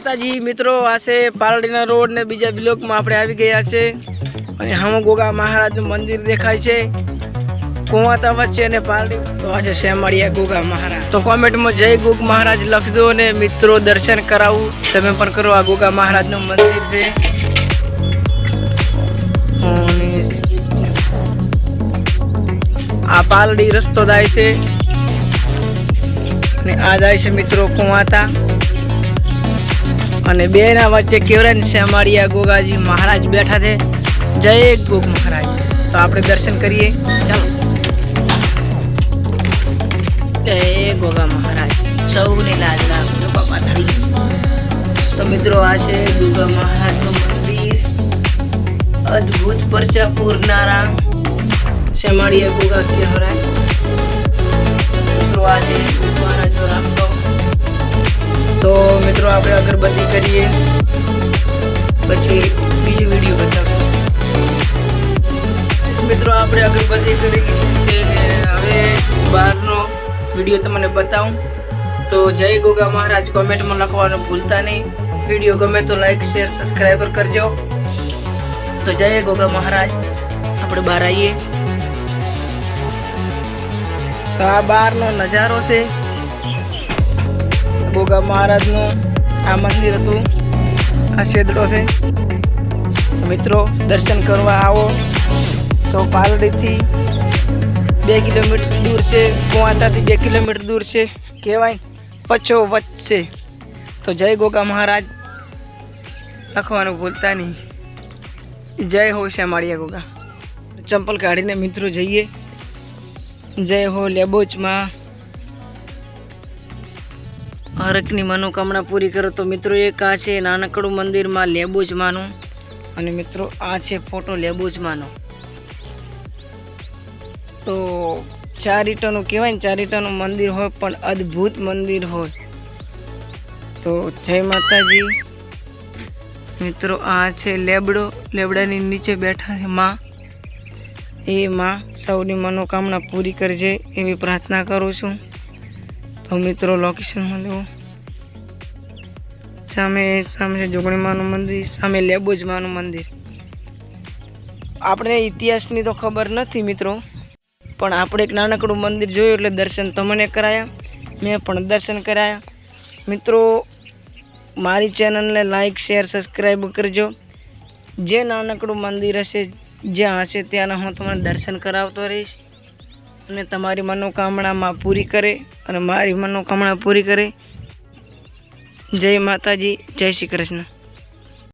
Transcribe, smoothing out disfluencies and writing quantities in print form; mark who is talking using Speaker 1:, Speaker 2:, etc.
Speaker 1: માતાજી મિત્રો, આ છે પાલડીના રોડ ને બીજા બ્લોકમાં આપણે આવી ગયા છે અને હમ ગોગા મહારાજનું મંદિર દેખાય છે કુવાતા વચ્ચે અને પાલડી. તો આ છે શેમાળિયા ગોગા મહારાજ. તો કોમેન્ટમાં જય ગોગ મહારાજ લખજો અને મિત્રો દર્શન કરાવું તમે પણ કરો. આ ગોગા મહારાજનું મંદિર છે. આ પાલડી રસ્તો જાય છે અને આ જાય છે મિત્રો કુવાતા અને બે ના વચ્ચે કેવરાન શેમાળિયા ગોગાજી મહારાજ બેઠા છે. જય ગોગ મહારાજ. તો આપણે દર્શન કરીએ. ચાલો. જય ગોગા મહારાજ. સૌને લાજ રાખજો બાપા ધડી. તો મિત્રો આ છે ગોગા મહારાજનું મંદિર. અદ્ભુત પરચા પૂરનારા શેમાળિયા ગોગા કહેવાય. મિત્રો આ છે મહારાજનો રાખતો. તો મિત્રો આપણે અગરબત્તી કરીએ પછી બીજો વિડીયો બતાવશું. મિત્રો આપણે અગરબત્તી કરી છે ને હવે બહારનો વિડીયો તમને બતાવું. તો જય ગોગા મહારાજ કોમેન્ટમાં લખવાનું ભૂલતા નહીં. વિડીયો ગમે તો લાઈક શેર સબસ્ક્રાઈબર કરજો. તો જય ગોગા મહારાજ. આપણે બહાર આવીએ. તો આ બહારનો નજારો છે ગોગા મહારાજનું. આ મંદિર હતું. આ શેદડો છે. મિત્રો દર્શન કરવા આવો. તો પાલડીથી 2 કિલોમીટર દૂર છે. કુવાતાથી 2 કિલોમીટર દૂર છે કહેવાય. પછો વચ્ચે. તો જય ગોગા મહારાજ લખવાનું ભૂલતા નહીં. જય હો શેમાળિયા ગોગા. ચંપલ કાઢીને મિત્રો જઈએ. જય હો લેબોચમાં. હરકની મનોકામના પૂરી કરો. તો મિત્રો એક આ છે નાનકડું મંદિરમાં લેબોચમાંનું અને મિત્રો આ છે ફોટો લેબોચમાંનો. તો 4 ઈંટોનું કહેવાય ને, 4 ઈંટોનું મંદિર હોય પણ અદ્ભુત મંદિર હોય. તો જય માતાજી. મિત્રો આ છે લેબડો. લેબડાની નીચે બેઠા છે માં. એ માં સૌની મનોકામના પૂરી કરજે એવી પ્રાર્થના કરું છું. તો મિત્રો લોકેશનમાં લેવો. સામે છે જોગણીમાનું મંદિર, સામે લેબોજમાનું મંદિર. આપણે ઇતિહાસની તો ખબર નથી મિત્રો, પણ આપણે એક નાનકડું મંદિર જોયું એટલે દર્શન તમને કરાયા. મેં પણ દર્શન કરાયા. મિત્રો મારી ચેનલને લાઈક શેર સબસ્ક્રાઈબ કરજો. જે નાનકડું મંદિર હશે જ્યાં હશે ત્યાંના હું તમને દર્શન કરાવતો રહીશ અને તમારી મનોકામનામાં પૂરી કરે અને મારી મનોકામના પૂરી કરે. જય માતાજી. જય શ્રી કૃષ્ણ.